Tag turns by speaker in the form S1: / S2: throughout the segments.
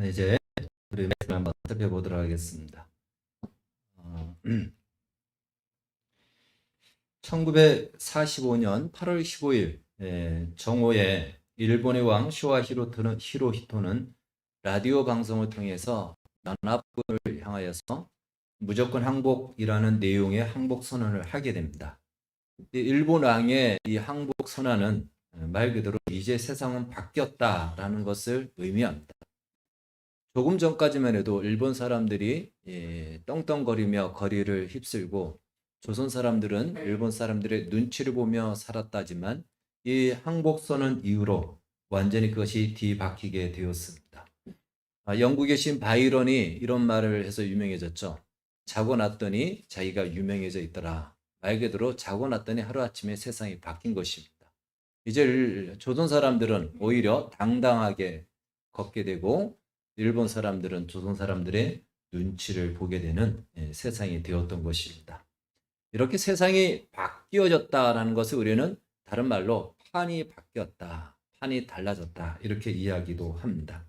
S1: 이제 우리 말씀 한번 살펴보도록 하겠습니다. 1945년 8월 15일 정오에 일본의 왕 쇼와 히로히토는 라디오 방송을 통해서 연합군을 향하여서 무조건 항복이라는 내용의 항복 선언을 하게 됩니다. 일본 왕의 이 항복 선언은 말 그대로 이제 세상은 바뀌었다라는 것을 의미합니다. 조금 전까지만 해도 일본 사람들이 떵떵거리며 거리를 휩쓸고 조선 사람들은 일본 사람들의 눈치를 보며 살았다지만 이 항복선언 이후로 완전히 그것이 뒤바뀌게 되었습니다. 영국의 신 바이런이 이런 말을 해서 유명해졌죠. 자고 났더니 자기가 유명해져 있더라. 말 그대로 자고 났더니 하루아침에 세상이 바뀐 것입니다. 이제 조선 사람들은 오히려 당당하게 걷게 되고 일본 사람들은 조선 사람들의 눈치를 보게 되는 세상이 되었던 것입니다. 이렇게 세상이 바뀌어졌다라는 것을 우리는 다른 말로 판이 바뀌었다, 판이 달라졌다 이렇게 이야기도 합니다.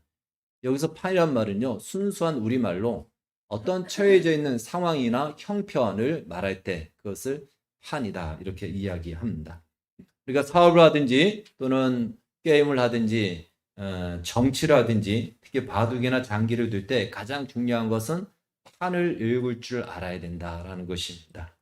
S1: 여기서 판이란 말은요, 순수한 우리말로 어떤 처해져 있는 상황이나 형편을 말할 때 그것을 판이다 이렇게 이야기합니다. 우리가 사업을 하든지 또는 게임을 하든지 정치를 하든지 특히 바둑이나 장기를 둘 때 가장 중요한 것은 판을 읽을 줄 알아야 된다라는 것입니다.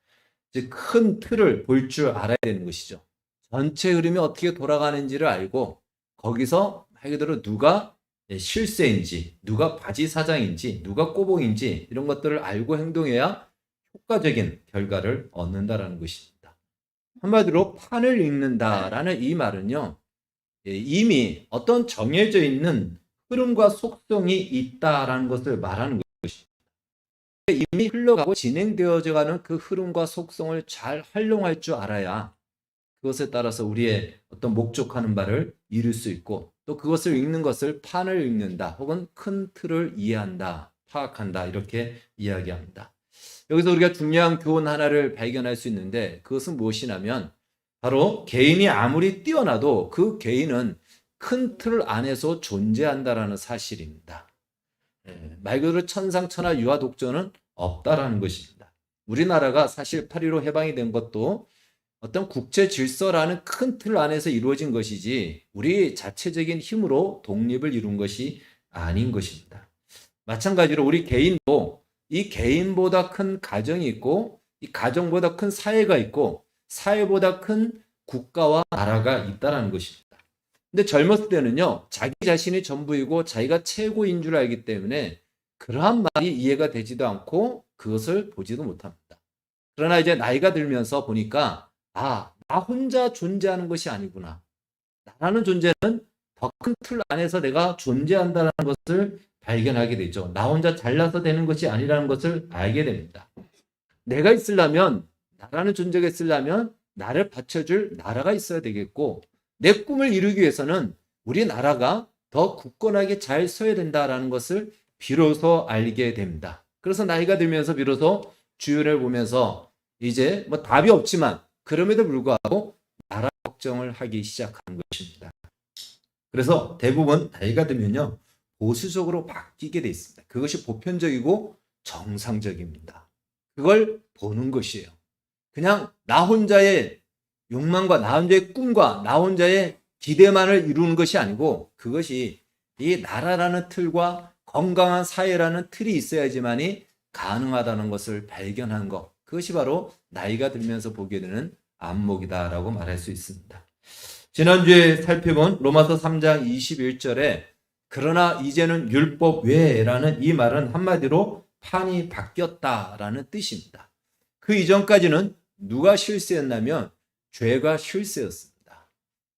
S1: 즉 큰 틀을 볼 줄 알아야 되는 것이죠. 전체 흐름이 어떻게 돌아가는지를 알고 거기서 말 그대로 누가 실세인지 누가 바지사장인지 누가 꼬봉인지 이런 것들을 알고 행동해야 효과적인 결과를 얻는다라는 것입니다. 한마디로 판을 읽는다라는 이 말은요, 이미 어떤 정해져 있는 흐름과 속성이 있다라는 것을 말하는 것입니다. 이미 흘러가고 진행되어져 가는 그 흐름과 속성을 잘 활용할 줄 알아야 그것에 따라서 우리의 어떤 목적하는 바를 이룰 수 있고 또 그것을 읽는 것을 판을 읽는다 혹은 큰 틀을 이해한다, 파악한다 이렇게 이야기합니다. 여기서 우리가 중요한 교훈 하나를 발견할 수 있는데 그것은 무엇이냐면 바로 개인이 아무리 뛰어나도 그 개인은 큰 틀 안에서 존재한다라는 사실입니다. 말 그대로 천상천하 유아독존은 없다라는 것입니다. 우리나라가 사실 8.15 해방이 된 것도 어떤 국제 질서라는 큰 틀 안에서 이루어진 것이지 우리 자체적인 힘으로 독립을 이룬 것이 아닌 것입니다. 마찬가지로 우리 개인도 이 개인보다 큰 가정이 있고 이 가정보다 큰 사회가 있고 사회보다 큰 국가와 나라가 있다는 것입니다. 근데 젊었을 때는요, 자기 자신이 전부이고 자기가 최고인 줄 알기 때문에 그러한 말이 이해가 되지도 않고 그것을 보지도 못합니다. 그러나 이제 나이가 들면서 보니까 나 혼자 존재하는 것이 아니구나. 나라는 존재는 더 큰 틀 안에서 내가 존재한다는 것을 발견하게 되죠. 나 혼자 잘나서 되는 것이 아니라는 것을 알게 됩니다. 내가 있으려면, 나라는 존재가 있으려면 나를 받쳐줄 나라가 있어야 되겠고 내 꿈을 이루기 위해서는 우리 나라가 더 굳건하게 잘 서야 된다는 것을 비로소 알게 됩니다. 그래서 나이가 들면서 비로소 주변을 보면서 이제 뭐 답이 없지만 그럼에도 불구하고 나라 걱정을 하기 시작하는 것입니다. 그래서 대부분 나이가 들면요, 보수적으로 바뀌게 돼 있습니다. 그것이 보편적이고 정상적입니다. 그걸 보는 것이에요. 그냥 나 혼자의 욕망과 나 혼자의 꿈과 나 혼자의 기대만을 이루는 것이 아니고 그것이 이 나라라는 틀과 건강한 사회라는 틀이 있어야지만이 가능하다는 것을 발견한 것, 그것이 바로 나이가 들면서 보게 되는 안목이다라고 말할 수 있습니다. 지난주에 살펴본 로마서 3장 21절에 그러나 이제는 율법 외라는 이 말은 한마디로 판이 바뀌었다라는 뜻입니다. 그 이전까지는 누가 실세였냐면 죄가 실세였습니다.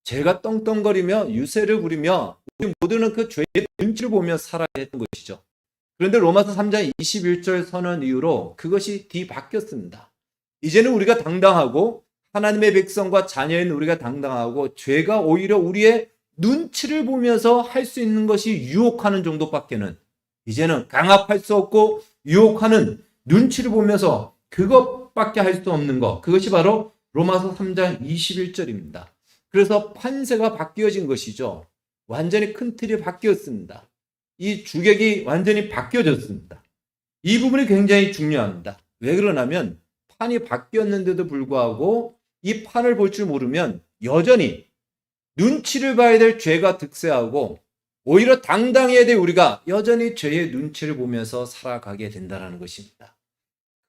S1: 죄가 떵떵거리며 유세를 부리며 우리 모두는 그 죄의 눈치를 보며 살아야 했던 것이죠. 그런데 로마서 3장 21절 선언 이후로 그것이 뒤바뀌었습니다. 이제는 우리가 당당하고 하나님의 백성과 자녀인 우리가 당당하고 죄가 오히려 우리의 눈치를 보면서 할 수 있는 것이 유혹하는 정도밖에는 이제는 강압할 수 없고 유혹하는 눈치를 보면서 그것밖에 할 수 없는 것, 그것이 바로 로마서 3장 21절입니다. 그래서 판세가 바뀌어진 것이죠. 완전히 큰 틀이 바뀌었습니다. 이 주객이 완전히 바뀌어졌습니다. 이 부분이 굉장히 중요합니다. 왜 그러냐면 판이 바뀌었는데도 불구하고 이 판을 볼 줄 모르면 여전히 눈치를 봐야 될 죄가 득세하고 오히려 당당해야 될 우리가 여전히 죄의 눈치를 보면서 살아가게 된다는 것입니다.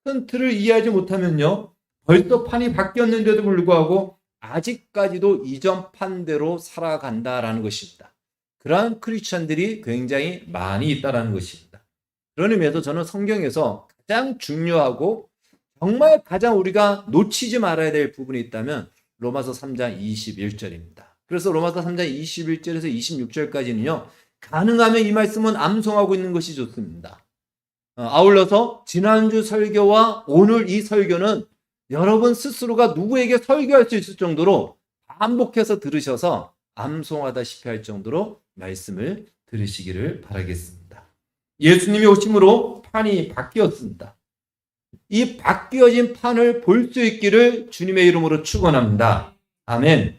S1: 큰 틀을 이해하지 못하면요, 벌써 판이 바뀌었는데도 불구하고 아직까지도 이전 판대로 살아간다라는 것입니다. 그러한 크리스천들이 굉장히 많이 있다는 것입니다. 그런 의미에서 저는 성경에서 가장 중요하고 정말 가장 우리가 놓치지 말아야 될 부분이 있다면 로마서 3장 21절입니다. 그래서 로마서 3장 21절에서 26절까지는요, 가능하면 이 말씀은 암송하고 있는 것이 좋습니다. 아울러서 지난주 설교와 오늘 이 설교는 여러분 스스로가 누구에게 설교할 수 있을 정도로 반복해서 들으셔서 암송하다시피 할 정도로 말씀을 들으시기를 바라겠습니다. 예수님이 오심으로 판이 바뀌었습니다. 이 바뀌어진 판을 볼 수 있기를 주님의 이름으로 축원합니다. 아멘.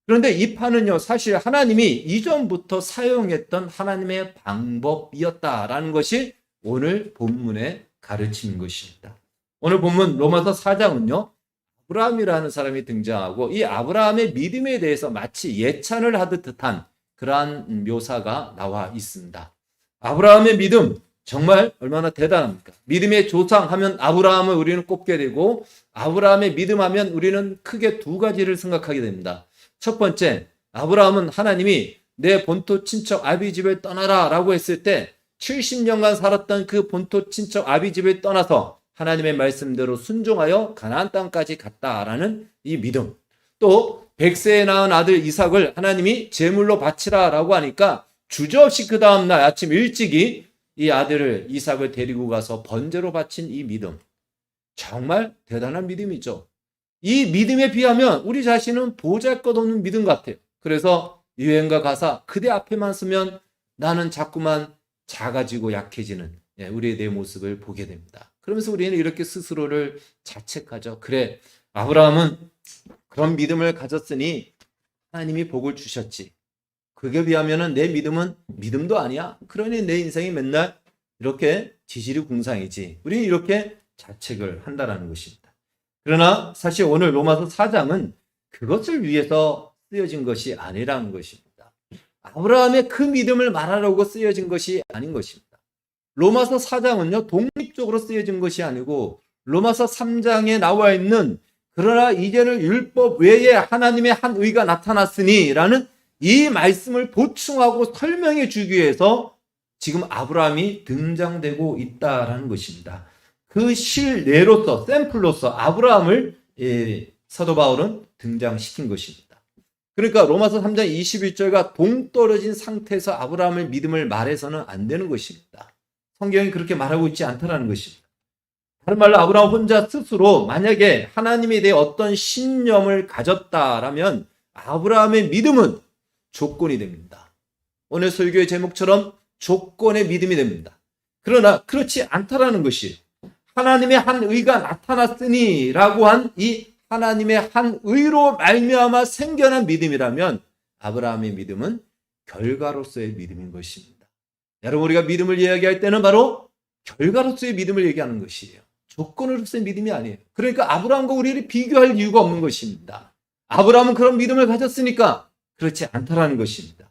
S1: 그런데 이 판은요, 사실 하나님이 이전부터 사용했던 하나님의 방법이었다라는 것이 오늘 본문의 가르침인 것입니다. 오늘 본문 로마서 4장은요, 아브라함이라는 사람이 등장하고 이 아브라함의 믿음에 대해서 마치 예찬을 하듯 한 그러한 묘사가 나와 있습니다. 아브라함의 믿음 정말 얼마나 대단합니까? 믿음의 조상 하면 아브라함을 우리는 꼽게 되고, 아브라함의 믿음 하면 우리는 크게 두 가지를 생각하게 됩니다. 첫 번째, 아브라함은 하나님이 내 본토 친척 아비 집을 떠나라 라고 했을 때 70년간 살았던 그 본토 친척 아비 집을 떠나서 하나님의 말씀대로 순종하여 가나안 땅까지 갔다라는 이 믿음. 또 100세에 낳은 아들 이삭을 하나님이 제물로 바치라 라고 하니까 주저없이 그 다음날 아침 일찍이 이 아들을 이삭을 데리고 가서 번제로 바친 이 믿음. 정말 대단한 믿음이죠. 이 믿음에 비하면 우리 자신은 보잘것없는 믿음 같아요. 그래서 유행가 가사 그대 앞에만 서면 나는 자꾸만 작아지고 약해지는 우리의 내 모습을 보게 됩니다. 그러면서 우리는 이렇게 스스로를 자책하죠. 그래, 아브라함은 그런 믿음을 가졌으니 하나님이 복을 주셨지. 그게 비하면 내 믿음은 믿음도 아니야. 그러니 내 인생이 맨날 이렇게 지질이 궁상이지. 우리는 이렇게 자책을 한다는 것입니다. 그러나 사실 오늘 로마서 4장은 그것을 위해서 쓰여진 것이 아니라는 것입니다. 아브라함의 그 믿음을 말하려고 쓰여진 것이 아닌 것입니다. 로마서 4장은요, 독립적으로 쓰여진 것이 아니고 로마서 3장에 나와 있는 그러나 이제는 율법 외에 하나님의 한 의가 나타났으니 라는 이 말씀을 보충하고 설명해 주기 위해서 지금 아브라함이 등장되고 있다라는 것입니다. 그 실내로서 샘플로서 아브라함을 사도 바울은 등장시킨 것입니다. 그러니까 로마서 3장 21절과 동떨어진 상태에서 아브라함의 믿음을 말해서는 안 되는 것입니다. 성경이 그렇게 말하고 있지 않다는 것입니다. 다른 말로 아브라함 혼자 스스로 만약에 하나님에 대해 어떤 신념을 가졌다라면 아브라함의 믿음은 조건이 됩니다. 오늘 설교의 제목처럼 조건의 믿음이 됩니다. 그러나 그렇지 않다라는 것이에요. 하나님의 한 의가 나타났으니 라고 한 이 하나님의 한 의로 말미암아 생겨난 믿음이라면 아브라함의 믿음은 결과로서의 믿음인 것입니다. 여러분, 우리가 믿음을 이야기할 때는 바로 결과로서의 믿음을 얘기하는 것이에요. 조건으로서의 믿음이 아니에요. 그러니까 아브라함과 우리를 비교할 이유가 없는 것입니다. 아브라함은 그런 믿음을 가졌으니까 그렇지 않다라는 것입니다.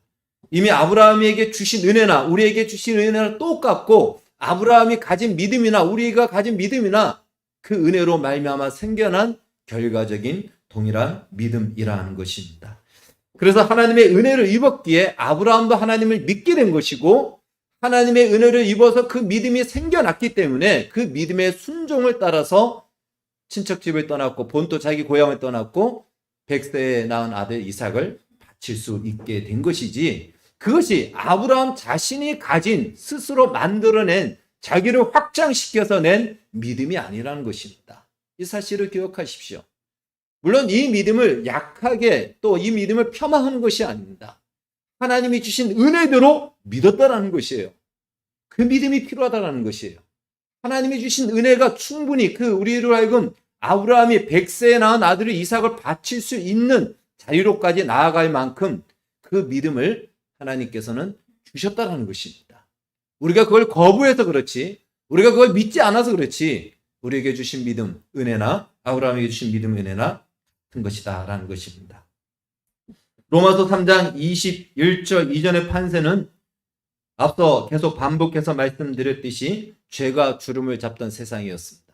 S1: 이미 아브라함에게 주신 은혜나 우리에게 주신 은혜나 똑같고 아브라함이 가진 믿음이나 우리가 가진 믿음이나 그 은혜로 말미암아 생겨난 결과적인 동일한 믿음이라는 것입니다. 그래서 하나님의 은혜를 입었기에 아브라함도 하나님을 믿게 된 것이고 하나님의 은혜를 입어서 그 믿음이 생겨났기 때문에 그 믿음의 순종을 따라서 친척집을 떠났고 본토 자기 고향을 떠났고 100세에 낳은 아들 이삭을 바칠 수 있게 된 것이지, 그것이 아브라함 자신이 가진 스스로 만들어낸 자기를 확장시켜서 낸 믿음이 아니라는 것입니다. 이 사실을 기억하십시오. 물론 이 믿음을 약하게 또 이 믿음을 폄하하는 것이 아닙니다. 하나님이 주신 은혜대로 믿었다라는 것이에요. 그 믿음이 필요하다라는 것이에요. 하나님이 주신 은혜가 충분히 그 우리로 하여금 아브라함이 100세에 낳은 아들을 이삭을 바칠 수 있는 자리로까지 나아갈 만큼 그 믿음을 하나님께서는 주셨다라는 것입니다. 우리가 그걸 거부해서 그렇지, 우리가 그걸 믿지 않아서 그렇지, 우리에게 주신 믿음, 은혜나 아브라함에게 주신 믿음, 은혜나 같은 것이다 라는 것입니다. 로마서 3장 21절 이전의 판세는 앞서 계속 반복해서 말씀드렸듯이 죄가 주름을 잡던 세상이었습니다.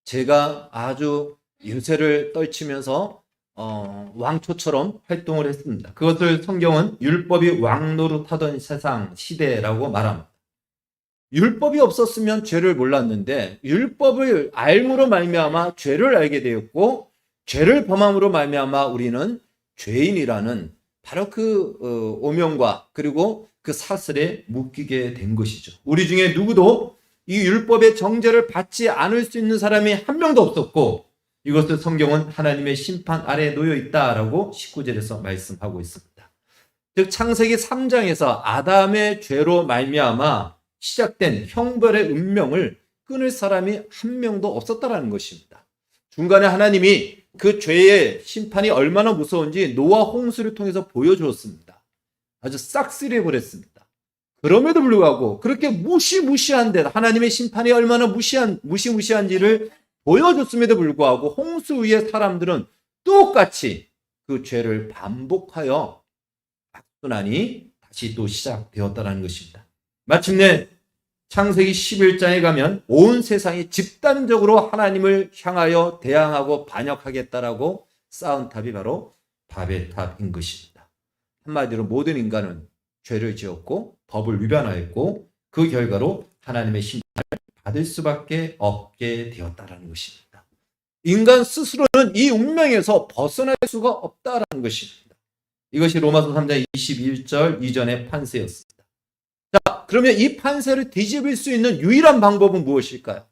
S1: 죄가 아주 유세를 떨치면서 왕초처럼 활동을 했습니다. 그것을 성경은 율법이 왕노릇하던 세상, 시대라고 말합니다. 율법이 없었으면 죄를 몰랐는데 율법을 알므로 말미암아 죄를 알게 되었고, 죄를 범함으로 말미암아 우리는 죄인이라는 바로 그 오명과 그리고 그 사슬에 묶이게 된 것이죠. 우리 중에 누구도 이 율법의 정죄를 받지 않을 수 있는 사람이 한 명도 없었고, 이것을 성경은 하나님의 심판 아래에 놓여 있다라고 19절에서 말씀하고 있습니다. 즉 창세기 3장에서 아담의 죄로 말미암아 시작된 형벌의 운명을 끊을 사람이 한 명도 없었다라는 것입니다. 중간에 하나님이 그 죄의 심판이 얼마나 무서운지 노아 홍수를 통해서 보여주었습니다. 아주 싹쓸이해 버렸습니다. 그럼에도 불구하고 그렇게 무시무시한데 하나님의 심판이 얼마나 무시무시한지를 보여줬음에도 불구하고 홍수 위의 사람들은 똑같이 그 죄를 반복하여 악순환이 다시 또 시작되었다는 것입니다. 마침내 창세기 11장에 가면 온 세상이 집단적으로 하나님을 향하여 대항하고 반역하겠다라고 쌓은 탑이 바로 바벨탑인 것입니다. 한마디로 모든 인간은 죄를 지었고 법을 위반하였고 그 결과로 하나님의 심판을 받을 수밖에 없게 되었다라는 것입니다. 인간 스스로는 이 운명에서 벗어날 수가 없다라는 것입니다. 이것이 로마서 3장 21절 이전의 판세였습니다. 자, 그러면 이 판세를 뒤집을 수 있는 유일한 방법은 무엇일까요?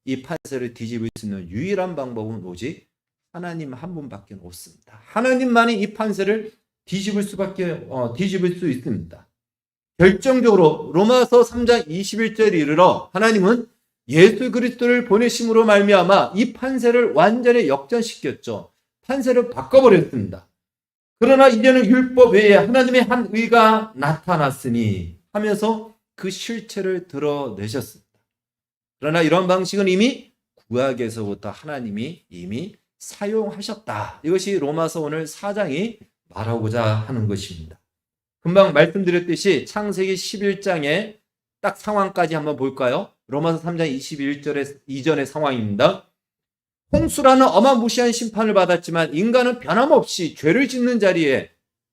S1: 이 판세를 뒤집을 수 있는 유일한 방법은 오직 하나님 한 분밖에 없습니다. 하나님만이 이 판세를 뒤집을 수 있습니다. 결정적으로 로마서 3장 21절에 이르러 하나님은 예수 그리스도를 보내심으로 말미암아 이 판세를 완전히 역전시켰죠. 판세를 바꿔버렸습니다. 그러나 이제는 율법 외에 하나님의 한 의가 나타났으니 하면서 그 실체를 드러내셨습니다. 그러나 이런 방식은 이미 구약에서부터 하나님이 이미 사용하셨다. 이것이 로마서 오늘 4장이 말하고자 하는 것입니다. 금방 말씀드렸듯이 창세기 11장의 딱 상황까지 한번 볼까요? 로마서 3장 21절의 이전의 상황입니다. 홍수라는 어마무시한 심판을 받았지만 인간은 변함없이 죄를 짓는 자리에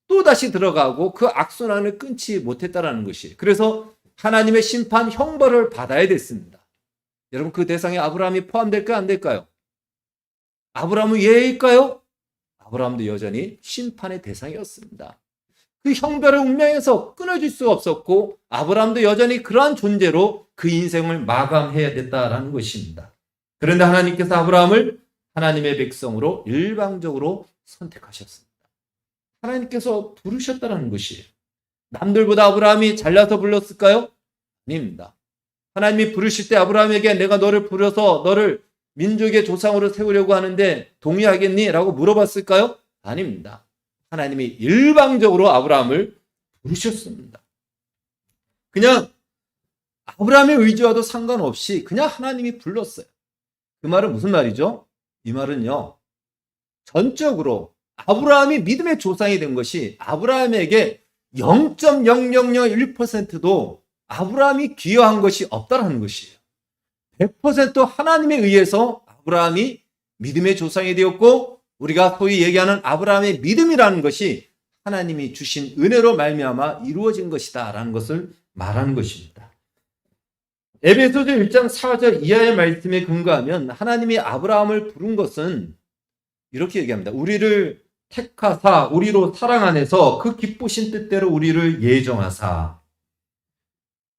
S1: 또다시 들어가고 그 악순환을 끊지 못했다라는 것이, 그래서 하나님의 심판 형벌을 받아야 됐습니다. 여러분, 그 대상에 아브라함이 포함될까요? 안 될까요? 아브라함은 예일까요? 아브라함도 여전히 심판의 대상이었습니다. 그 형벌의 운명에서 끊어질 수가 없었고 아브라함도 여전히 그러한 존재로 그 인생을 마감해야 됐다라는 것입니다. 그런데 하나님께서 아브라함을 하나님의 백성으로 일방적으로 선택하셨습니다. 하나님께서 부르셨다는 것이에요. 남들보다 아브라함이 잘나서 불렀을까요? 아닙니다. 하나님이 부르실 때 아브라함에게 내가 너를 부려서 너를 민족의 조상으로 세우려고 하는데 동의하겠니? 라고 물어봤을까요? 아닙니다. 하나님이 일방적으로 아브라함을 부르셨습니다. 그냥 아브라함의 의지와도 상관없이 그냥 하나님이 불렀어요. 그 말은 무슨 말이죠? 이 말은요, 전적으로 아브라함이 믿음의 조상이 된 것이 아브라함에게 0.0001%도 아브라함이 기여한 것이 없다라는 것이에요. 100% 하나님에 의해서 아브라함이 믿음의 조상이 되었고, 우리가 소위 얘기하는 아브라함의 믿음이라는 것이 하나님이 주신 은혜로 말미암아 이루어진 것이다 라는 것을 말하는 것입니다. 에베소서 1장 4절 이하의 말씀에 근거하면 하나님이 아브라함을 부른 것은 이렇게 얘기합니다. 우리를 택하사 우리로 사랑 안에서 그 기쁘신 뜻대로 우리를 예정하사.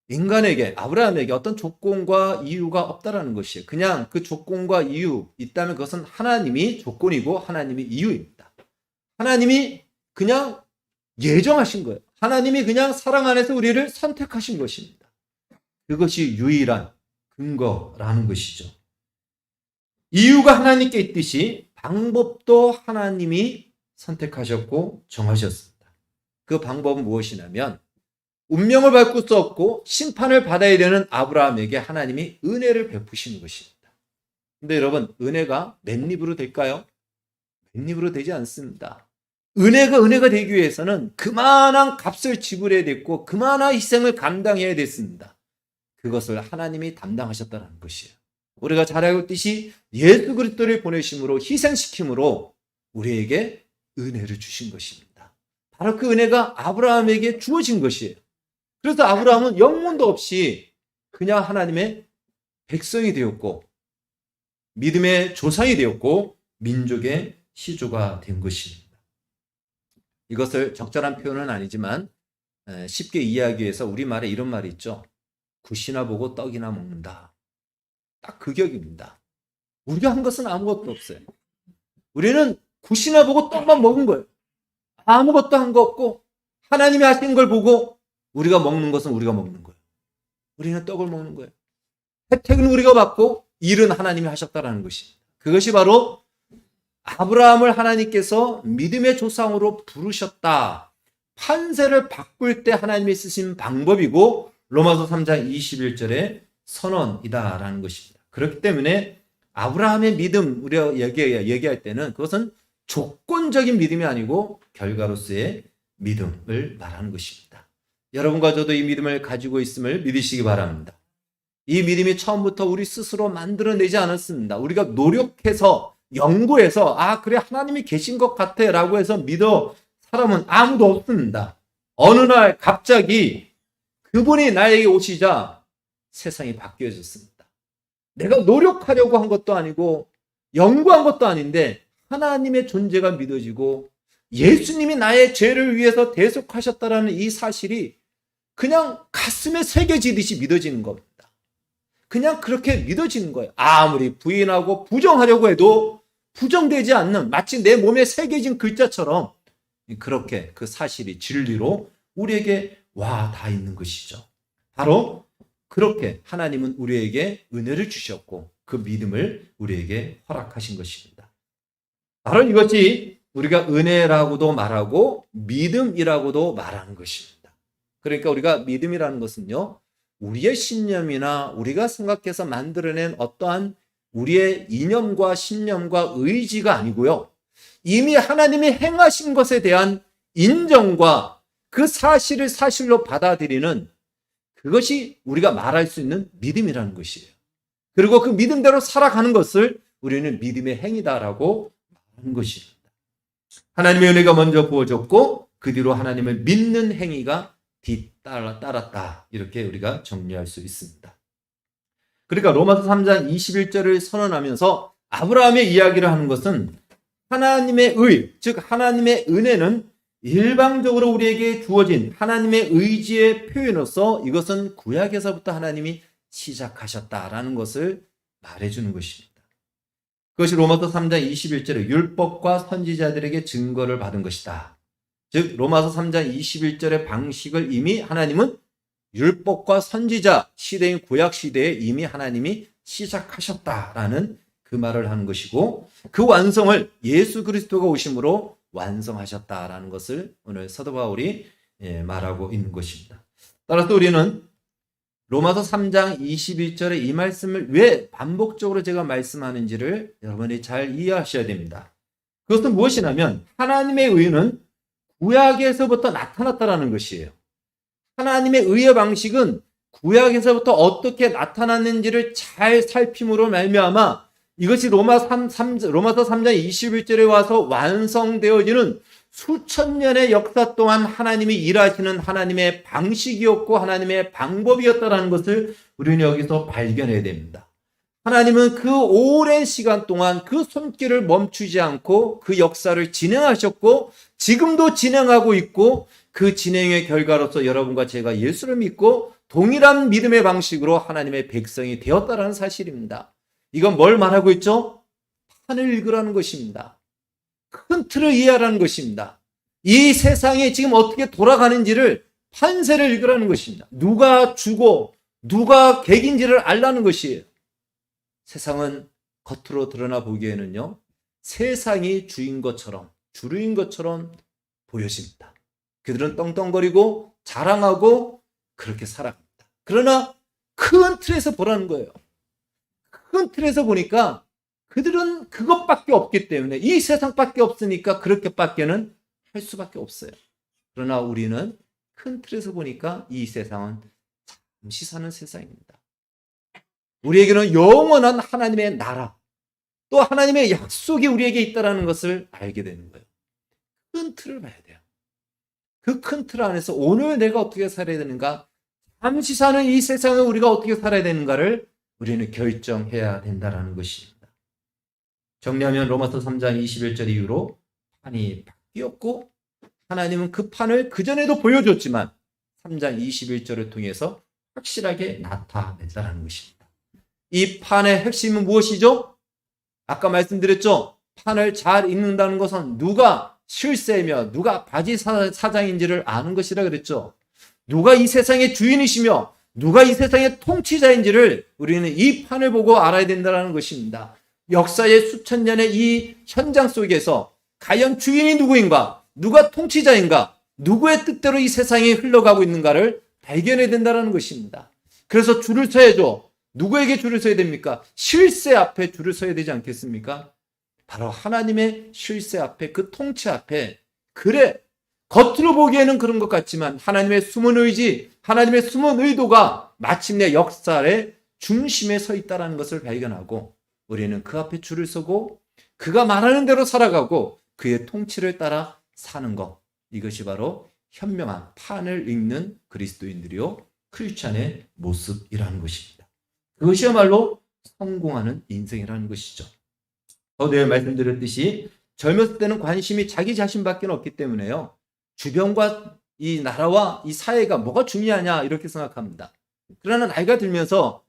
S1: 인간에게, 아브라함에게 어떤 조건과 이유가 없다라는 것이에요. 그냥 그 조건과 이유 있다면 그것은 하나님이 조건이고 하나님이 이유입니다. 하나님이 그냥 예정하신 거예요. 하나님이 그냥 사랑 안에서 우리를 선택하신 것입니다. 그것이 유일한 근거라는 것이죠. 이유가 하나님께 있듯이 방법도 하나님이 선택하셨고 정하셨습니다. 그 방법은 무엇이냐면 운명을 바꿀 수 없고 심판을 받아야 되는 아브라함에게 하나님이 은혜를 베푸시는 것입니다. 근데 여러분, 은혜가 맨입으로 될까요? 맨입으로 되지 않습니다. 은혜가 되기 위해서는 그만한 값을 지불해야 됐고 그만한 희생을 감당해야 됐습니다. 그것을 하나님이 담당하셨다는 것이에요. 우리가 잘 알고 있듯이 예수 그리스도를 보내심으로 희생시킴으로 우리에게 은혜를 주신 것입니다. 바로 그 은혜가 아브라함에게 주어진 것이에요. 그래서 아브라함은 영문도 없이 그냥 하나님의 백성이 되었고 믿음의 조상이 되었고 민족의 시조가 된 것입니다. 이것을 적절한 표현은 아니지만 쉽게 이해하기 위해서 우리말에 이런 말이 있죠. 굿이나 보고 떡이나 먹는다. 딱 그 격입니다. 우리가 한 것은 아무것도 없어요. 우리는 굿이나 보고 떡만 먹은 거예요. 아무것도 한 거 없고 하나님이 하신 걸 보고 우리가 먹는 것은 우리가 먹는 거예요. 우리는 떡을 먹는 거예요. 혜택은 우리가 받고 일은 하나님이 하셨다는 것입니다. 그것이 바로 아브라함을 하나님께서 믿음의 조상으로 부르셨다. 판세를 바꿀 때 하나님이 쓰신 방법이고 로마서 3장 21절의 선언이다라는 것입니다. 그렇기 때문에 아브라함의 믿음 우리가 얘기할 때는 그것은 조건적인 믿음이 아니고 결과로서의 믿음을 말하는 것입니다. 여러분과 저도 이 믿음을 가지고 있음을 믿으시기 바랍니다. 이 믿음이 처음부터 우리 스스로 만들어내지 않았습니다. 우리가 노력해서 연구해서 그래 하나님이 계신 것 같아 라고 해서 믿어 사람은 아무도 없습니다. 어느 날 갑자기 그분이 나에게 오시자 세상이 바뀌어졌습니다. 내가 노력하려고 한 것도 아니고 연구한 것도 아닌데 하나님의 존재가 믿어지고 예수님이 나의 죄를 위해서 대속하셨다라는 이 사실이 그냥 가슴에 새겨지듯이 믿어지는 겁니다. 그냥 그렇게 믿어지는 거예요. 아무리 부인하고 부정하려고 해도 부정되지 않는 마치 내 몸에 새겨진 글자처럼 그렇게 그 사실이 진리로 우리에게 와 닿아 있는 것이죠. 바로 그렇게 하나님은 우리에게 은혜를 주셨고 그 믿음을 우리에게 허락하신 것입니다. 바로 이것이 우리가 은혜라고도 말하고 믿음이라고도 말하는 것입니다. 그러니까 우리가 믿음이라는 것은요, 우리의 신념이나 우리가 생각해서 만들어낸 어떠한 우리의 이념과 신념과 의지가 아니고요. 이미 하나님이 행하신 것에 대한 인정과 그 사실을 사실로 받아들이는 그것이 우리가 말할 수 있는 믿음이라는 것이에요. 그리고 그 믿음대로 살아가는 것을 우리는 믿음의 행위다라고 말하는 것입니다. 하나님의 은혜가 먼저 부어졌고 그 뒤로 하나님을 믿는 행위가 뒤따랐다. 이렇게 우리가 정리할 수 있습니다. 그러니까 로마서 3장 21절을 선언하면서 아브라함의 이야기를 하는 것은 하나님의 의, 즉 하나님의 은혜는 일방적으로 우리에게 주어진 하나님의 의지의 표현으로서 이것은 구약에서부터 하나님이 시작하셨다라는 것을 말해주는 것입니다. 그것이 로마서 3장 21절에 율법과 선지자들에게 증거를 받은 것이다. 즉 로마서 3장 21절의 방식을 이미 하나님은 율법과 선지자 시대인 구약 시대에 이미 하나님이 시작하셨다라는 그 말을 하는 것이고 그 완성을 예수 그리스도가 오심으로 완성하셨다라는 것을 오늘 사도 바울이 말하고 있는 것입니다. 따라서 우리는 로마서 3장 21절의 이 말씀을 왜 반복적으로 제가 말씀하는지를 여러분이 잘 이해하셔야 됩니다. 그것은 무엇이냐면 하나님의 의는 구약에서부터 나타났다라는 것이에요. 하나님의 의의 방식은 구약에서부터 어떻게 나타났는지를 잘 살핌으로 말미암아 이것이 로마서 3장 21절에 와서 완성되어지는 수천 년의 역사 동안 하나님이 일하시는 하나님의 방식이었고 하나님의 방법이었다는 것을 우리는 여기서 발견해야 됩니다. 하나님은 그 오랜 시간 동안 그 손길을 멈추지 않고 그 역사를 진행하셨고 지금도 진행하고 있고 그 진행의 결과로서 여러분과 제가 예수를 믿고 동일한 믿음의 방식으로 하나님의 백성이 되었다는 사실입니다. 이건 뭘 말하고 있죠? 판을 읽으라는 것입니다. 큰 틀을 이해하라는 것입니다. 이 세상이 지금 어떻게 돌아가는지를 판세를 읽으라는 것입니다. 누가 주고 누가 객인지를 알라는 것이에요. 세상은 겉으로 드러나 보기에는요, 세상이 주인 것처럼 보여집니다. 그들은 떵떵거리고 자랑하고 그렇게 살아갑니다. 그러나 큰 틀에서 보라는 거예요. 큰 틀에서 보니까 그들은 그것밖에 없기 때문에, 이 세상밖에 없으니까 그렇게밖에는 할 수밖에 없어요. 그러나 우리는 큰 틀에서 보니까 이 세상은 잠시 사는 세상입니다. 우리에게는 영원한 하나님의 나라, 또 하나님의 약속이 우리에게 있다는 것을 알게 되는 거예요. 큰 틀을 봐야 돼요. 그 큰 틀 안에서 오늘 내가 어떻게 살아야 되는가, 잠시 사는 이 세상에 우리가 어떻게 살아야 되는가를 우리는 결정해야 된다는 것입니다. 정리하면 로마서 3장 21절 이후로 판이 바뀌었고, 하나님은 그 판을 그전에도 보여줬지만 3장 21절을 통해서 확실하게 나타냈다는 것입니다. 이 판의 핵심은 무엇이죠? 아까 말씀드렸죠? 판을 잘 읽는다는 것은 누가 실세며 누가 바지 사장인지를 아는 것이라 그랬죠. 누가 이 세상의 주인이시며 누가 이 세상의 통치자인지를 우리는 이 판을 보고 알아야 된다는 것입니다. 역사의 수천 년의 이 현장 속에서 과연 주인이 누구인가, 누가 통치자인가, 누구의 뜻대로 이 세상이 흘러가고 있는가를 발견해야 된다는 것입니다. 그래서 줄을 서야죠. 누구에게 줄을 서야 됩니까? 실세 앞에 줄을 서야 되지 않겠습니까? 바로 하나님의 실세 앞에, 그 통치 앞에. 그래, 겉으로 보기에는 그런 것 같지만 하나님의 숨은 의지, 하나님의 숨은 의도가 마침내 역사의 중심에 서 있다는 것을 발견하고 우리는 그 앞에 줄을 서고 그가 말하는 대로 살아가고 그의 통치를 따라 사는 것, 이것이 바로 현명한 판을 읽는 그리스도인들이요 크리스찬의 모습이라는 것입니다. 그것이야말로 성공하는 인생이라는 것이죠. 내일 말씀드렸듯이 젊었을 때는 관심이 자기 자신밖에 없기 때문에요, 주변과 이 나라와 이 사회가 뭐가 중요하냐 이렇게 생각합니다. 그러나 나이가 들면서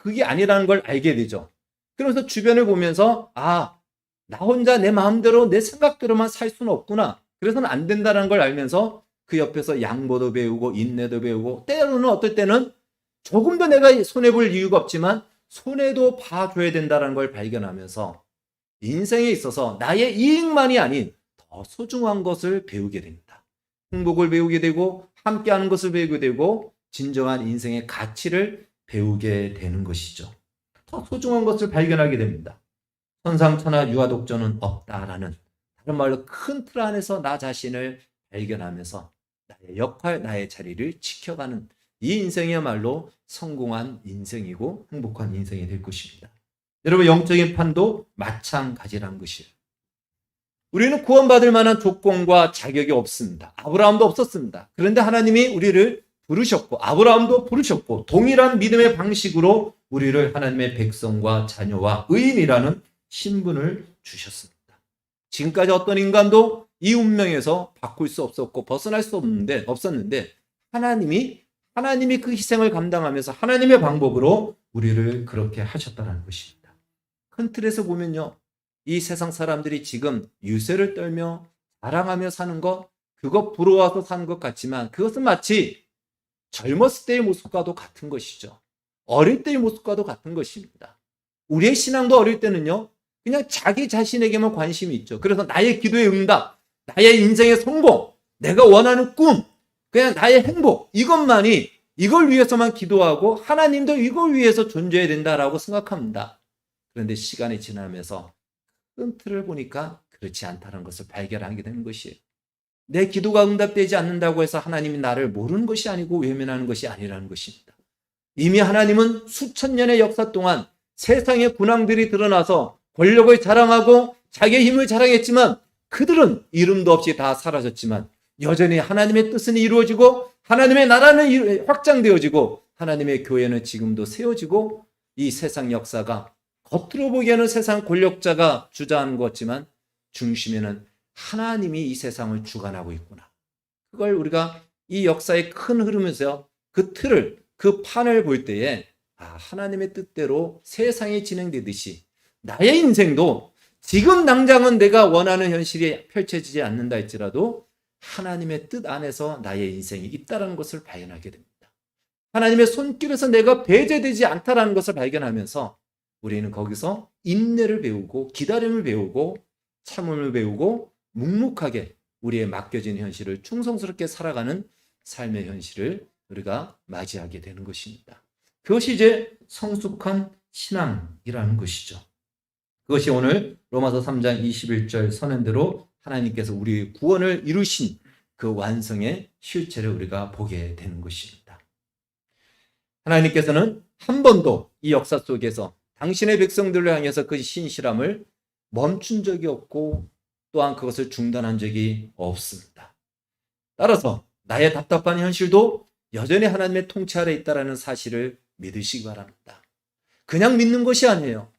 S1: 그게 아니라는 걸 알게 되죠. 그러면서 주변을 보면서 나 혼자 내 마음대로 내 생각대로만 살 수는 없구나, 그래서는 안 된다는 걸 알면서 그 옆에서 양보도 배우고 인내도 배우고, 때로는 어떨 때는 조금도 내가 손해볼 이유가 없지만 손해도 봐줘야 된다는 걸 발견하면서 인생에 있어서 나의 이익만이 아닌 더 소중한 것을 배우게 됩니다. 행복을 배우게 되고 함께하는 것을 배우게 되고 진정한 인생의 가치를 배우게 되는 것이죠. 더 소중한 것을 발견하게 됩니다. 천상천하 유아독존은 없다라는, 다른 말로 큰 틀 안에서 나 자신을 발견하면서 나의 역할, 나의 자리를 지켜가는 이 인생이야말로 성공한 인생이고 행복한 인생이 될 것입니다. 여러분, 영적인 판도 마찬가지라는 것이에요. 우리는 구원받을 만한 조건과 자격이 없습니다. 아브라함도 없었습니다. 그런데 하나님이 우리를 부르셨고 아브라함도 부르셨고 동일한 믿음의 방식으로 우리를 하나님의 백성과 자녀와 의인이라는 신분을 주셨습니다. 지금까지 어떤 인간도 이 운명에서 바꿀 수 없었고 벗어날 수 없었는데 하나님이 그 희생을 감당하면서 하나님의 방법으로 우리를 그렇게 하셨다는 것입니다. 큰 틀에서 보면요, 이 세상 사람들이 지금 유세를 떨며 자랑하며 사는 것, 그것 부러워서 사는 것 같지만 그것은 마치 젊었을 때의 모습과도 같은 것이죠. 어릴 때의 모습과도 같은 것입니다. 우리의 신앙도 어릴 때는요, 그냥 자기 자신에게만 관심이 있죠. 그래서 나의 기도의 응답, 나의 인생의 성공, 내가 원하는 꿈, 그냥 나의 행복, 이걸 위해서만 기도하고 하나님도 이걸 위해서 존재해야 된다라고 생각합니다. 그런데 시간이 지나면서 큰 틀을 보니까 그렇지 않다는 것을 발견하게 되는 것이에요. 내 기도가 응답되지 않는다고 해서 하나님이 나를 모르는 것이 아니고 외면하는 것이 아니라는 것입니다. 이미 하나님은 수천 년의 역사 동안 세상의 군왕들이 드러나서 권력을 자랑하고 자기의 힘을 자랑했지만 그들은 이름도 없이 다 사라졌지만 여전히 하나님의 뜻은 이루어지고 하나님의 나라는 확장되어지고 하나님의 교회는 지금도 세워지고 이 세상 역사가 겉으로 보기에는 세상 권력자가 주장하는 것 같지만 중심에는 하나님이 이 세상을 주관하고 있구나. 그걸 우리가 이 역사의 큰 흐름에서 그 틀을, 그 판을 볼 때에 하나님의 뜻대로 세상이 진행되듯이 나의 인생도 지금 당장은 내가 원하는 현실이 펼쳐지지 않는다 할지라도 하나님의 뜻 안에서 나의 인생이 있다는 것을 발견하게 됩니다. 하나님의 손길에서 내가 배제되지 않다는 것을 발견하면서 우리는 거기서 인내를 배우고 기다림을 배우고 참음을 배우고 묵묵하게 우리의 맡겨진 현실을 충성스럽게 살아가는 삶의 현실을 우리가 맞이하게 되는 것입니다. 그것이 이제 성숙한 신앙이라는 것이죠. 그것이 오늘 로마서 3장 21절 선언대로 하나님께서 우리의 구원을 이루신 그 완성의 실체를 우리가 보게 되는 것입니다. 하나님께서는 한 번도 이 역사 속에서 당신의 백성들을 향해서 그 신실함을 멈춘 적이 없고 또한 그것을 중단한 적이 없습니다. 따라서 나의 답답한 현실도 여전히 하나님의 통치 아래 있다는 사실을 믿으시기 바랍니다. 그냥 믿는 것이 아니에요.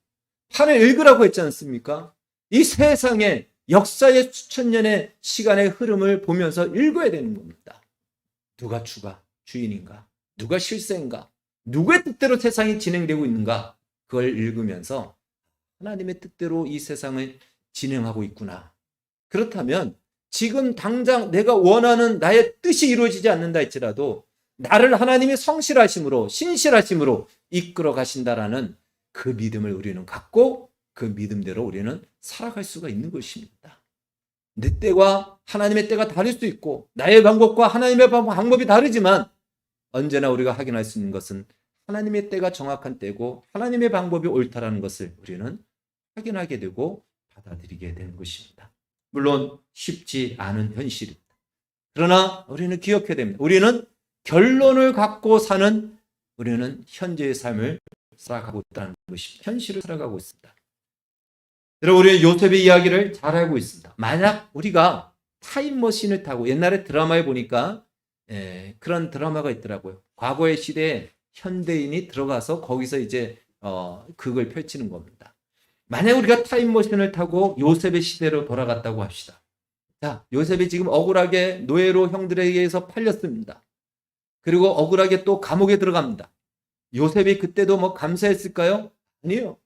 S1: 판을 읽으라고 했지 않습니까? 이 세상의 역사의 수천 년의 시간의 흐름을 보면서 읽어야 되는 겁니다. 누가 주가 주인인가? 누가 실세인가? 누구의 뜻대로 세상이 진행되고 있는가? 그걸 읽으면서 하나님의 뜻대로 이 세상을 진행하고 있구나. 그렇다면 지금 당장 내가 원하는 나의 뜻이 이루어지지 않는다 할지라도 나를 하나님이 성실하심으로 신실하심으로 이끌어 가신다라는 그 믿음을 우리는 갖고 그 믿음대로 우리는 살아갈 수가 있는 것입니다. 내 때와 하나님의 때가 다를 수 있고 나의 방법과 하나님의 방법이 다르지만 언제나 우리가 확인할 수 있는 것은 하나님의 때가 정확한 때고 하나님의 방법이 옳다라는 것을 우리는 확인하게 되고 받아들이게 되는 것입니다. 물론 쉽지 않은 현실입니다. 그러나 우리는 기억해야 됩니다. 우리는 결론을 갖고 사는 우리는 현재의 삶을 살아가고 있다는 것입니다. 현실을 살아가고 있습니다. 여러분, 우리는 요셉의 이야기를 잘 알고 있습니다. 만약 우리가 타임머신을 타고 옛날에 드라마에 보니까 그런 드라마가 있더라고요. 과거의 시대에 현대인이 들어가서 거기서 이제 극을 펼치는 겁니다. 만약 우리가 타임머신을 타고 요셉의 시대로 돌아갔다고 합시다. 자, 요셉이 지금 억울하게 노예로 형들에게 의해서 팔렸습니다. 그리고 억울하게 또 감옥에 들어갑니다. 요셉이 그때도 뭐 감사했을까요? 아니에요.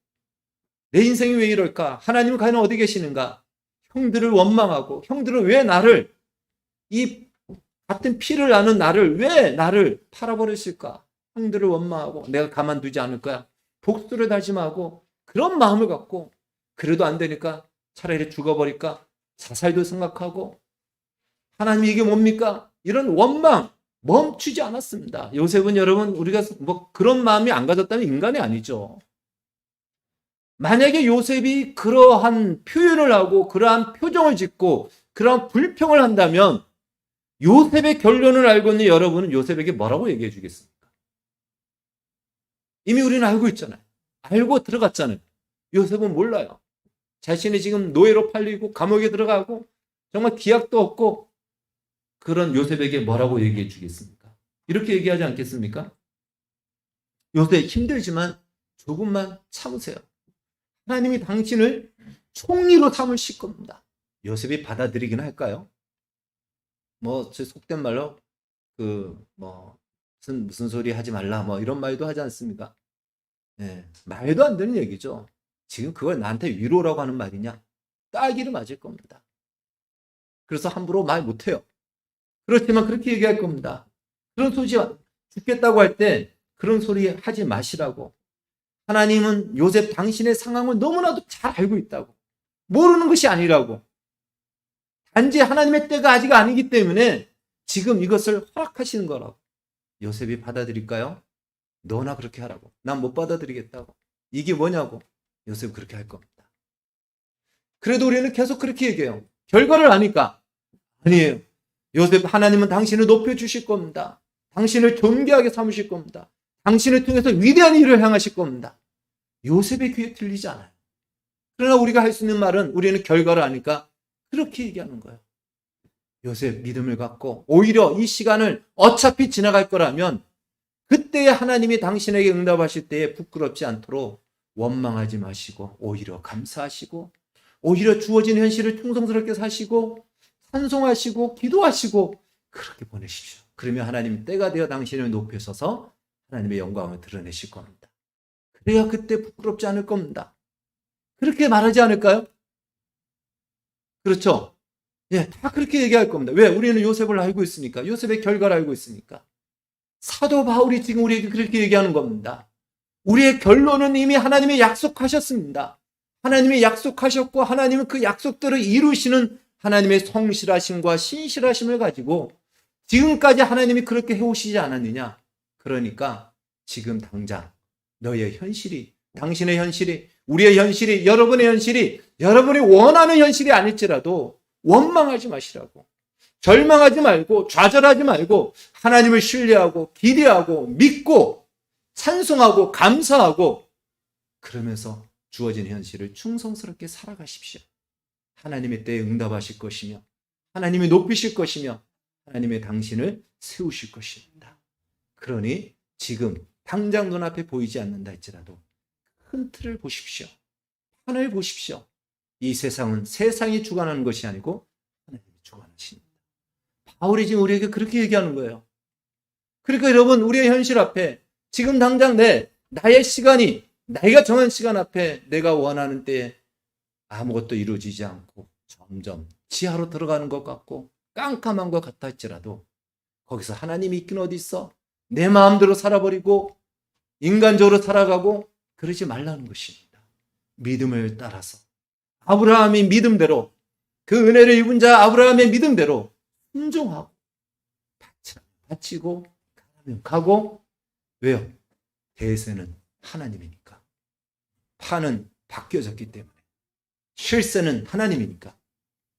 S1: 내 인생이 왜 이럴까? 하나님은 과연 어디 계시는가? 형들을 원망하고 형들은 왜 나를 이 같은 피를 나는 나를 왜 나를 팔아버렸을까? 형들을 원망하고 내가 가만두지 않을 거야. 복수를 다짐하고 그런 마음을 갖고 그래도 안 되니까 차라리 죽어버릴까? 자살도 생각하고 하나님 이게 뭡니까? 이런 원망 멈추지 않았습니다. 요셉은 여러분 우리가 뭐 그런 마음이 안 가졌다면 인간이 아니죠. 만약에 요셉이 그러한 표현을 하고 그러한 표정을 짓고 그러한 불평을 한다면 요셉의 결론을 알고 있는 여러분은 요셉에게 뭐라고 얘기해 주겠습니까? 이미 우리는 알고 있잖아요. 알고 들어갔잖아요. 요셉은 몰라요. 자신이 지금 노예로 팔리고 감옥에 들어가고 정말 기약도 없고 그런 요셉에게 뭐라고 얘기해 주겠습니까? 이렇게 얘기하지 않겠습니까? 요셉 힘들지만 조금만 참으세요. 하나님이 당신을 총리로 삼으실 겁니다. 요셉이 받아들이긴 할까요? 제 속된 말로 무슨 소리 하지 말라 이런 말도 하지 않습니까? 말도 안 되는 얘기죠. 지금 그걸 나한테 위로라고 하는 말이냐? 따기를 맞을 겁니다. 그래서 함부로 말 못해요. 그렇지만 그렇게 얘기할 겁니다. 그런 소리 죽겠다고 할 때 그런 소리 하지 마시라고. 하나님은 요셉 당신의 상황을 너무나도 잘 알고 있다고. 모르는 것이 아니라고. 단지 하나님의 때가 아직 아니기 때문에 지금 이것을 허락하시는 거라고. 요셉이 받아들일까요? 너나 그렇게 하라고. 난 못 받아들이겠다고. 이게 뭐냐고. 요셉 그렇게 할 겁니다. 그래도 우리는 계속 그렇게 얘기해요. 결과를 아니까. 아니에요. 요셉 하나님은 당신을 높여주실 겁니다. 당신을 존귀하게 삼으실 겁니다. 당신을 통해서 위대한 일을 향하실 겁니다. 요셉의 귀에 들리지 않아요. 그러나 우리가 할 수 있는 말은 우리는 결과를 아니까 그렇게 얘기하는 거예요. 요셉 믿음을 갖고 오히려 이 시간을 어차피 지나갈 거라면 그때에 하나님이 당신에게 응답하실 때에 부끄럽지 않도록 원망하지 마시고 오히려 감사하시고 오히려 주어진 현실을 충성스럽게 사시고 찬송하시고 기도하시고 그렇게 보내십시오. 그러면 하나님 때가 되어 당신을 높여서서 하나님의 영광을 드러내실 겁니다. 그래야 그때 부끄럽지 않을 겁니다. 그렇게 말하지 않을까요? 그렇죠? 다 그렇게 얘기할 겁니다. 왜? 우리는 요셉을 알고 있으니까. 요셉의 결과를 알고 있으니까. 사도 바울이 지금 우리에게 그렇게 얘기하는 겁니다. 우리의 결론은 이미 하나님이 약속하셨습니다. 하나님이 약속하셨고 하나님은 그 약속대로 이루시는 하나님의 성실하심과 신실하심을 가지고 지금까지 하나님이 그렇게 해오시지 않았느냐? 그러니까 지금 당장 너의 현실이, 당신의 현실이, 우리의 현실이, 여러분의 현실이, 여러분이 원하는 현실이 아닐지라도 원망하지 마시라고. 절망하지 말고 좌절하지 말고 하나님을 신뢰하고 기대하고 믿고 찬송하고 감사하고 그러면서 주어진 현실을 충성스럽게 살아가십시오. 하나님의 때에 응답하실 것이며 하나님이 높이실 것이며 하나님의 당신을 세우실 것입니다. 그러니 지금 당장 눈앞에 보이지 않는다 할지라도 큰 틀을 보십시오. 판을 보십시오. 이 세상은 세상이 주관하는 것이 아니고 하나님이 주관하십니다. 바울이 지금 우리에게 그렇게 얘기하는 거예요. 그러니까 여러분, 우리의 현실 앞에 지금 당장 나의 시간이, 나이가 정한 시간 앞에 내가 원하는 때에 아무것도 이루어지지 않고 점점 지하로 들어가는 것 같고 깜깜한 것 같아 할지라도 거기서 하나님이 있긴 어디 있어? 내 마음대로 살아버리고 인간적으로 살아가고 그러지 말라는 것입니다. 믿음을 따라서 아브라함이 믿음대로, 그 은혜를 입은 자 아브라함의 믿음대로 순종하고 바치고 가면 가고. 왜요? 대세는 하나님이니까. 판은 바뀌어졌기 때문에. 실세는 하나님이니까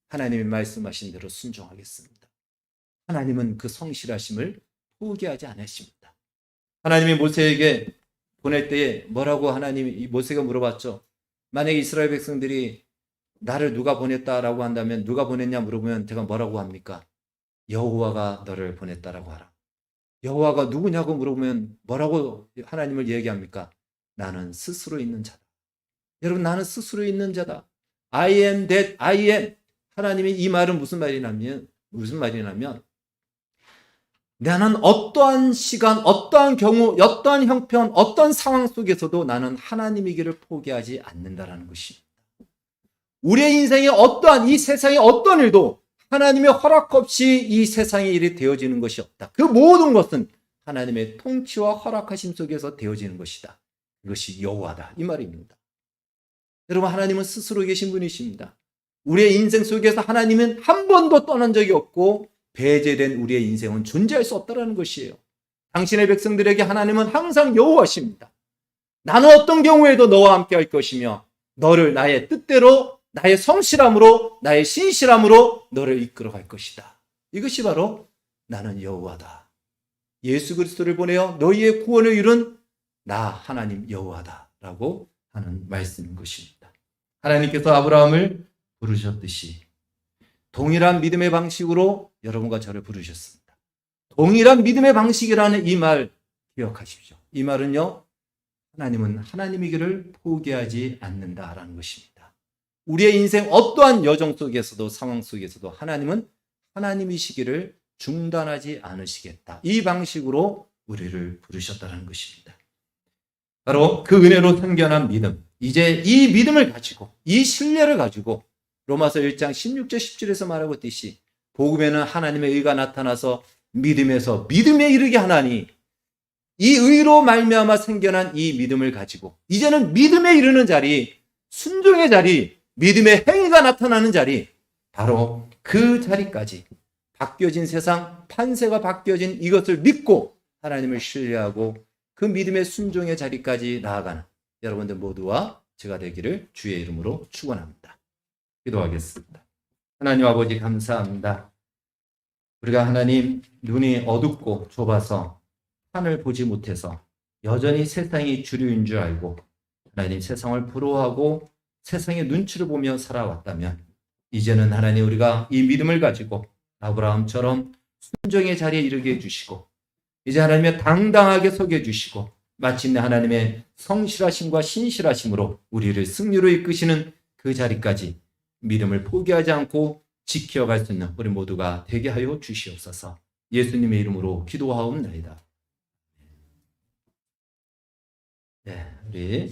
S1: 하나님이 말씀하신 대로 순종하겠습니다. 하나님은 그 성실하심을 포기하지 않으십니다. 하나님이 모세에게 보낼 때에 뭐라고 하나님이 모세가 물어봤죠. 만약에 이스라엘 백성들이 나를 누가 보냈다라고 한다면, 누가 보냈냐 물어보면 제가 뭐라고 합니까? 여호와가 너를 보냈다라고 하라. 여호와가 누구냐고 물어보면 뭐라고 하나님을 얘기합니까? 나는 스스로 있는 자다. 여러분, 나는 스스로 있는 자다. I am that I am. 하나님이 이 말은 무슨 말이냐면 나는 어떠한 시간, 어떠한 경우, 어떠한 형편, 어떠한 상황 속에서도 나는 하나님이기를 포기하지 않는다라는 것입니다. 우리의 인생에 어떠한, 이 세상의 어떤 일도 하나님의 허락 없이 이 세상의 일이 되어지는 것이 없다. 그 모든 것은 하나님의 통치와 허락하심 속에서 되어지는 것이다. 이것이 여호와다, 이 말입니다. 여러분, 하나님은 스스로 계신 분이십니다. 우리의 인생 속에서 하나님은 한 번도 떠난 적이 없고 배제된 우리의 인생은 존재할 수 없다는 것이에요. 당신의 백성들에게 하나님은 항상 여호와십니다. 나는 어떤 경우에도 너와 함께 할 것이며 너를 나의 뜻대로, 나의 성실함으로, 나의 신실함으로 너를 이끌어갈 것이다. 이것이 바로 나는 여호와다. 예수 그리스도를 보내어 너희의 구원을 이룬 나 하나님 여호와다라고 하는 말씀인 것입니다. 하나님께서 아브라함을 부르셨듯이 동일한 믿음의 방식으로 여러분과 저를 부르셨습니다. 동일한 믿음의 방식이라는 이 말 기억하십시오. 이 말은요, 하나님은 하나님이기를 포기하지 않는다라는 것입니다. 우리의 인생 어떠한 여정 속에서도, 상황 속에서도 하나님은 하나님이시기를 중단하지 않으시겠다. 이 방식으로 우리를 부르셨다는 것입니다. 바로 그 은혜로 생겨난 믿음, 이제 이 믿음을 가지고, 이 신뢰를 가지고 로마서 1장 16절 17절에서 말하고 있듯이 복음에는 하나님의 의가 나타나서 믿음에서 믿음에 이르게 하나니, 이 의로 말미암아 생겨난 이 믿음을 가지고 이제는 믿음에 이르는 자리, 순종의 자리, 믿음의 행위가 나타나는 자리, 바로 그 자리까지, 바뀌어진 세상, 판세가 바뀌어진 이것을 믿고 하나님을 신뢰하고 그 믿음의 순종의 자리까지 나아가는 여러분들 모두와 제가 되기를 주의 이름으로 축원합니다. 기도하겠습니다. 하나님 아버지, 감사합니다. 우리가 하나님 눈이 어둡고 좁아서 하늘 보지 못해서 여전히 세상이 주류인 줄 알고 하나님 세상을 부러워하고 세상의 눈치를 보며 살아왔다면, 이제는 하나님 우리가 이 믿음을 가지고 아브라함처럼 순종의 자리에 이르게 해주시고 이제 하나님의 당당하게 서게 해주시고 마침내 하나님의 성실하심과 신실하심으로 우리를 승리로 이끄시는 그 자리까지 믿음을 포기하지 않고 지켜갈 수 있는 우리 모두가 되게 하여 주시옵소서. 예수님의 이름으로 기도하옵나이다. 네, 우리